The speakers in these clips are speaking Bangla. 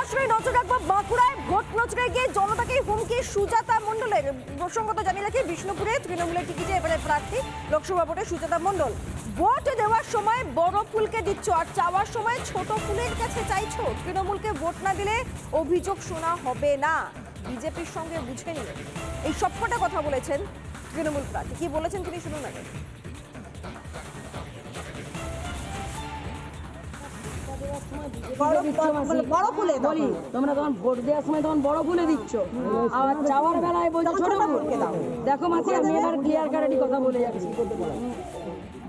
সরাসরি নজর রাখবো বাঁকুড়ায় ভোট প্রচারে গিয়ে জনতাকে হুমকি সুজাতা মণ্ডলের। প্রসঙ্গত জানিয়ে রাখি, বিষ্ণুপুরে তৃণমূলের টিকিটে এবারে প্রার্থী লোকসভা ভোটে সুজাতা মণ্ডল। ভোট দেওয়ার সময় বড় ফুলকে দিচ্ছ আর চাওয়ার সময় ছোট ফুলের কাছে চাইছো। তৃণমূলকে ভোট না দিলে অভিযোগ শোনা হবে না, বিজেপির সঙ্গে বুঝে নিয়ে এই সবকটা কথা বলেছেন তৃণমূল প্রার্থী। কি বলেছেন তিনি শুনুন আগে। বড় ফুলে বলি তোমরা তখন ভোট দেওয়ার সময় তখন বড় ফুলে দিচ্ছ, আর যাওয়ার বেলায় বলছো ছোট ফুলকে দাও। দেখো মাসি, আমি এবার ক্লিয়ার কারেন্টই কথা বলে যাচ্ছি।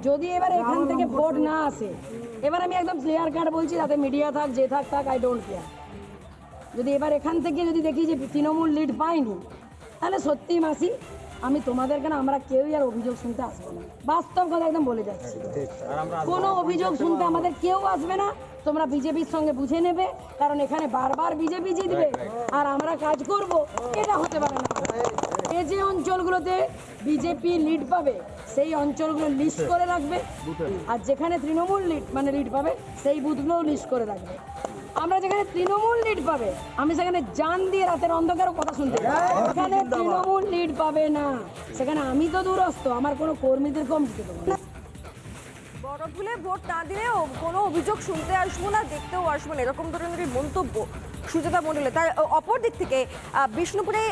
যদি এবার এখান থেকে ভোট না আসে, এবার আমি একদম ক্লিয়ার কাট বলছি, যাতে মিডিয়া থাক যে থাক আই ডোন্ট কেয়ার। যদি এবার এখান থেকে যদি দেখি যে তৃণমূল লিড পায়নি, তাহলে সত্যি মাসি আমি তোমাদের কেন আমরা কেউই আর অভিযোগ শুনতে আসবো না। বাস্তব কথা একদম বলে যাচ্ছি, কোনো অভিযোগ শুনতে আমাদের কেউ আসবে না। তোমরা বিজেপির সঙ্গে বুঝে নেবে, কারণ এখানে বারবার বিজেপি জিতবে আর আমরা কাজ করব, এটা হতে পারে না। এই যে অঞ্চলগুলোতে বিজেপি লিড পাবে সেই অঞ্চলগুলো লিস্ট করে রাখবে, আর যেখানে তৃণমূল লিড পাবে সেই বুথগুলোও লিস্ট করে রাখবে। আমরা যেখানে তৃণমূল লিড পাবে, আমি সেখানে জান দিয়ে রাতের অন্ধকারও কথা শুনতে এখানে তৃণমূল লিড পাবে না, সেখানে আমি তো দূরস্থ, আমার কোনো কর্মীদের কম দিতে পারবো না। বড় ফুলে ভোট না দিলেও কোনো অভিযোগ শুনতে আসবো না, দেখতেও আসবো না, এরকম ধরনের মন্তব্য সুজাতা মণ্ডলের। তার অপর দিক থেকে বিষ্ণুপুরে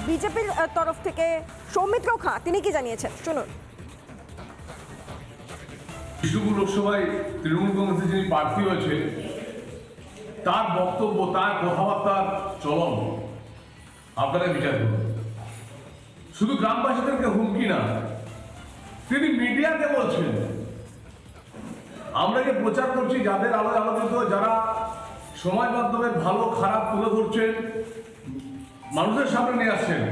বিজেপির তরফ থেকে সৌমিত্র খাঁ তিনি কি জানিয়েছেন শুনুন। বিষ্ণুপুর লোকসভায় তৃণমূল কংগ্রেসের যিনি প্রার্থী হয়েছে, তার বক্তব্য, তার কথাবার্তার চলন আপনারা বিচার করুন। শুধু গ্রামবাসীদেরকে হুমকি না, তিনি মিডিয়াকে বলছেন আমরা যে প্রচার করছি, যাদের আলোয় আলোচিত, যারা সমাজ মাধ্যমে ভালো খারাপ তুলে ধরছেন, মানুষের সামনে নিয়ে আসছেন,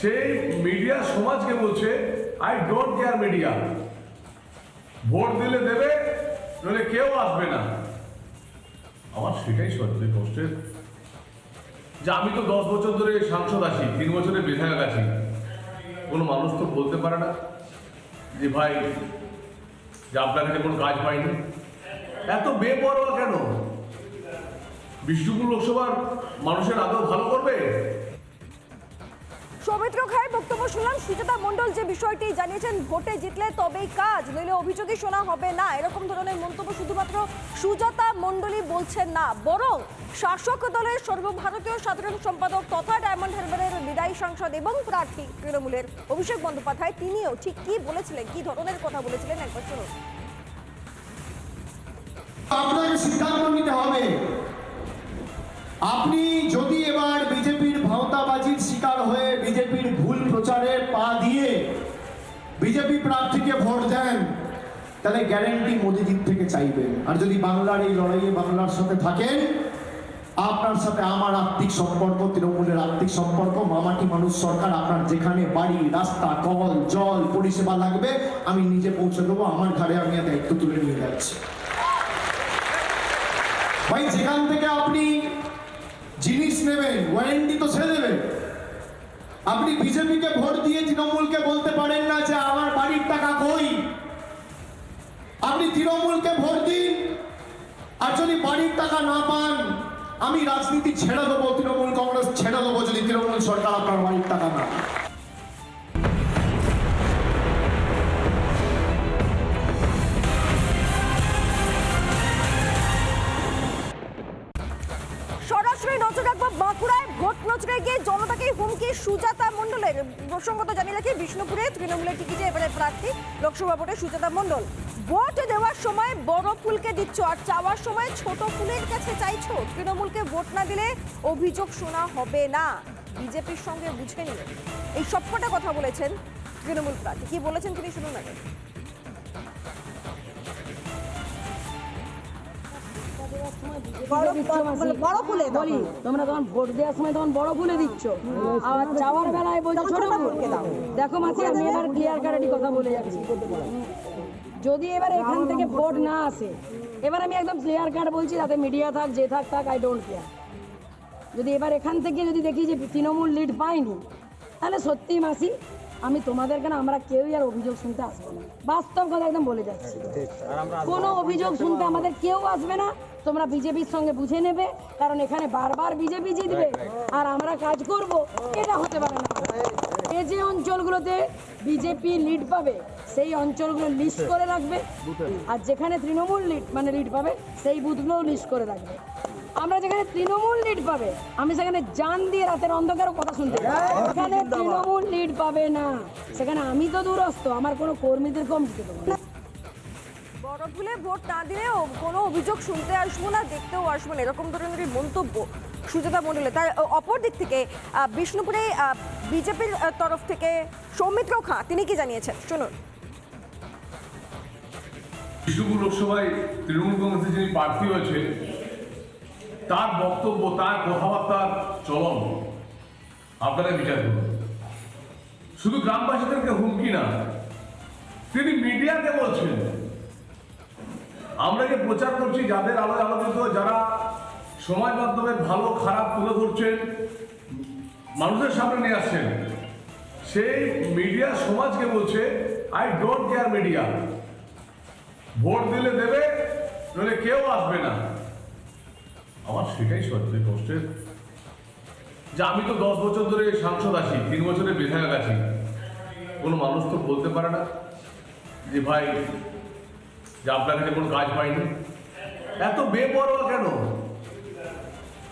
সেই মিডিয়া সমাজকে বলছে I don't care media, vote দিলে দেবে, নইলে কেউ আসবে না। আমার সেটাই সত্যি কষ্টের যে আমি তো 10 বছর ধরে সাংসদ আছি, 3 বছরে বিধায়ক আছি, কোনো মানুষ তো বলতে পারে না যে ভাই যে আপনার কাছে কোনো কাজ পাইনি। এত বেপরোয়া কেন? বিষ্ণুপুর লোকসভার মানুষের আদৌ ভালো করবে? সৌমিত্র খাঁর বক্তব্য শুনলাম। সুজাতা মণ্ডল যে বিষয়টি জানিয়েছেন, ভোটে জিতলে তবেই কাজ, নইলে অভিযোগই শোনা হবে না, এরকম ধরনের মন্তব্য শুধুমাত্র সুজাতা মণ্ডলই বলছেন না, বরং শাসক দলের সর্বভারতীয় সাধারণ সম্পাদক তথা ডায়মন্ড হারবারের বিদায়ী সাংসদ এবং প্রার্থী তৃণমূলের অভিষেক বন্দ্যোপাধ্যায় তিনিও ঠিক কি বলেছিলেন, কি ধরনের কথা বলেছিলেন একবার শুনুন। আপনাকে সিদ্ধান্ত নিতে হবে। আপনি যদি এবার বিজেপির ভাওতাবাজির শিকার হয়ে বিজেপির ভুল প্রচারে পা দিয়ে বিজেপি প্রার্থীকে ভোট দেন, তাহলে গ্যারান্টি মোদিজির থেকে চাইবেন। আর যদি বাংলার এই লড়াইয়ে বাংলার সাথে থাকেন, আপনার সাথে আমার আর্থিক সম্পর্ক, তৃণমূলের আর্থিক সম্পর্ক, মামাটি মানুষ সরকার, আপনার যেখানে বাড়ি, রাস্তা, কল, জল পরিষেবা লাগবে আমি নিজে পৌঁছে দেবো। আমার ঘরে আমি দায়িত্ব তুলে নিয়ে যাচ্ছি। ভাই, যেখান থেকে আপনি জিনিস নেবেন, ওয়ারেন্টি তো সে দেবে। আপনি বিজেপিকে ভোট দিয়ে তৃণমূলকে বলতে পারেন না যে আমার বাড়ির টাকা কই। আপনি তৃণমূলকে ভোট দিন, আর যদি বাড়ির টাকা না পান, আমি রাজনীতি ছেড়ে দেবো, তৃণমূল কংগ্রেস ছেড়ে দেবো, যদি তৃণমূল সরকার আপনার বাড়ির টাকা না। সরাসরি নজর রাখবো বাঁকুড়ায় ভোট প্রচারে গিয়ে জনতাকে হুমকি সুজাতা মণ্ডলের। প্রসঙ্গত জানিয়ে রাখি, বিষ্ণুপুরে তৃণমূলের টিকিটে এবারে প্রার্থী লোকসভা ভোটে সুজাতা মণ্ডল। ভোট দেওয়ার সময় বড় ফুলকে দিচ্ছ আর চাওয়ার সময় ছোট ফুলের কাছে চাইছো। তৃণমূলকে ভোট না দিলে অভিযোগ শোনা হবে না, বিজেপির সঙ্গে বুঝে নিয়ে এই সবকটা কথা বলেছেন তৃণমূল প্রার্থী। কি বলেছেন তিনি শুনুন আগে। বড় ফুলে বলি তোমরা তখন ভোট দেওয়ার সময় তখন বড় ফুলে দিচ্ছ, আর যাওয়ার বেলায় বলছো ছোট ফুলকে দাও। দেখো মাসি, আমি এবার ক্লিয়ার কারেন্টই কথা বলে যাচ্ছি। যদি এবার এখান থেকে ভোট না আসে, এবার আমি একদম ক্লিয়ার কাট বলছি, যাতে মিডিয়া থাক যে থাক আই ডোন্ট কেয়ার। যদি এবার এখান থেকে যদি দেখি যে তৃণমূল লিড পায়নি, তাহলে সত্যি মাসি আমি তোমাদের কেন আমরা কেউই আর অভিযোগ শুনতে আসবো না। বাস্তব কথা একদম বলে যাচ্ছি, কোনো অভিযোগ শুনতে আমাদের কেউ আসবে না। তোমরা বিজেপির সঙ্গে বুঝে নেবে, কারণ এখানে বারবার বিজেপি জিতবে আর আমরা কাজ করব, এটা হতে পারে না। এই যে অঞ্চলগুলোতে বিজেপি লিড পাবে সেই অঞ্চলগুলো লিস্ট করে রাখবে, আর যেখানে তৃণমূল লিড পাবে সেই বুথগুলোও লিস্ট করে রাখবে। আমরা যেখানে তৃণমূল লিড পাবে আমি সেখানে জান দিয়ে রাতের অন্ধকারও কথা শুনতে চাই। এখানে তৃণমূল লিড পাবে না, সেখানে আমি তো দূরস্থ, আমার কোনো কর্মীদের কম দিতে দেবো না। বড় ভুলে ভোট না দিলেও কোনো অভিযোগ শুনতে আসবো না, দেখতেও আসবো না, এরকম ধরনের মন্তব্য সুজাতা মণ্ডলের। তার অপর দিক থেকে বিষ্ণুপুরে বিজেপির তরফ থেকে সৌমিত্র খাঁ তিনি কি জানিয়েছেন শুনুন। বিষ্ণুপুর লোকসভায় তৃণমূল কংগ্রেসের যিনি প্রার্থী হয়েছে তার বক্তব্য, তার কথাবার্তার চলন আপনারা বিচার করুন। শুধু গ্রামবাসীদেরকে হুমকি না, তিনি মিডিয়াকে বলছেন আমরা যে প্রচার করছি, যাদের আলোয় আলোচিত, যারা সমাজ মাধ্যমে ভালো খারাপ তুলে ধরছেন, মানুষের সামনে নিয়ে আসছেন, সেই মিডিয়া সমাজকে বলছে I don't care media, vote দিলে দেবে নইলে কেউ আসবে না। আমার সেটাই সত্যি কষ্টের যে আমি তো 10 বছর ধরে সাংসদ আছি, 3 বছরে বিধায়ক আছি, কোনো মানুষ তো বলতে পারে না যে ভাই যে আপনার কাছে কোনো কাজ পাইনি। এত বেপরোয়া কেন?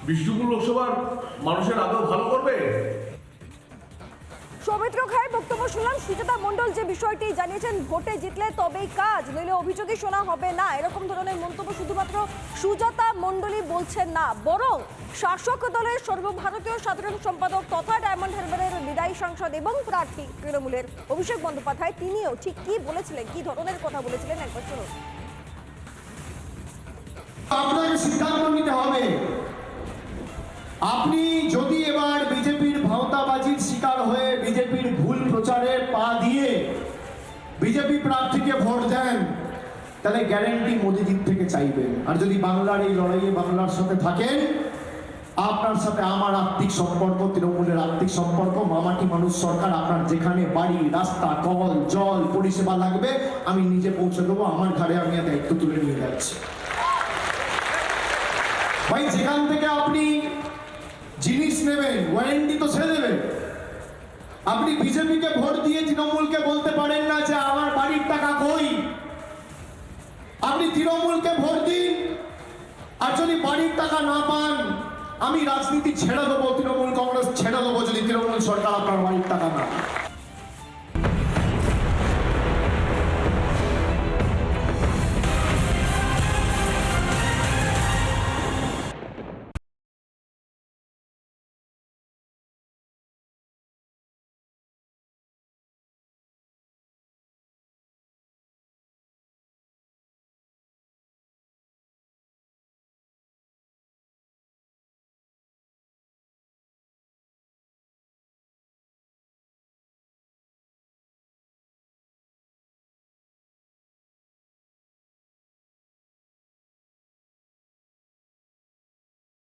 বিষ্ণুপুর লোকসভার মানুষের আদৌ ভালো করবে? সৌমিত্র খাঁর বক্তব্য শুনলাম। সুজাতা মণ্ডল যে বিষয়টি জানিয়েছেন ভোটে জিতলে তবেই কাজ, নইলে অভিযোগই শোনা হবে না, এরকম ধরনের মন্তব্য শুধুমাত্র সুজাতা মণ্ডলই বলছেন না, বরং শাসক দলের সর্বভারতীয় সাধারণ সম্পাদক তথা ডায়মন্ড হারবারের বিদায়ী সাংসদ এবং প্রার্থী তৃণমূলের অভিষেক বন্দ্যোপাধ্যায় তিনিও ঠিক কি বলেছিলেন, কি ধরনের কথা বলেছিলেন একবার শুনুন। আপনাকে সিদ্ধান্ত নিতে হবে। আপনি যদি এবার বিজেপির ভাওতাবাজির শিকার হয়ে বিজেপির ভুল প্রচারে পা দিয়ে বিজেপি প্রার্থীকে ভোট দেন, তাহলে গ্যারেন্টি মোদিজির থেকে চাইবেন। আর যদি বাংলার এই লড়াইয়ে বাংলার সাথে থাকেন, আপনার সাথে আমার আর্থিক সম্পর্ক, তৃণমূলের আর্থিক সম্পর্ক, মামাটি মানুষ সরকার, আপনার যেখানে বাড়ি, রাস্তা, কল, জল পরিষেবা লাগবে আমি নিজে পৌঁছে দেবো। আমার ঘরে আমি দায়িত্ব তুলে নিয়ে যাচ্ছি। ভাই, যেখান থেকে আপনি জিনিস নেবেন ওয়ারেন্টি তো সে দেবেন। আপনি বিজেপিকে ভোট দিয়ে তৃণমূলকে বলতে পারেন না যে আমার বাড়ির টাকা কই। আপনি তৃণমূলকে ভোট দিন, আর যদি বাড়ির টাকা না পান আমি রাজনীতি ছেড়ে দেবো, তৃণমূল কংগ্রেস ছেড়ে দেবো, যদি তৃণমূল সরকার আপনার বাড়ির টাকা না।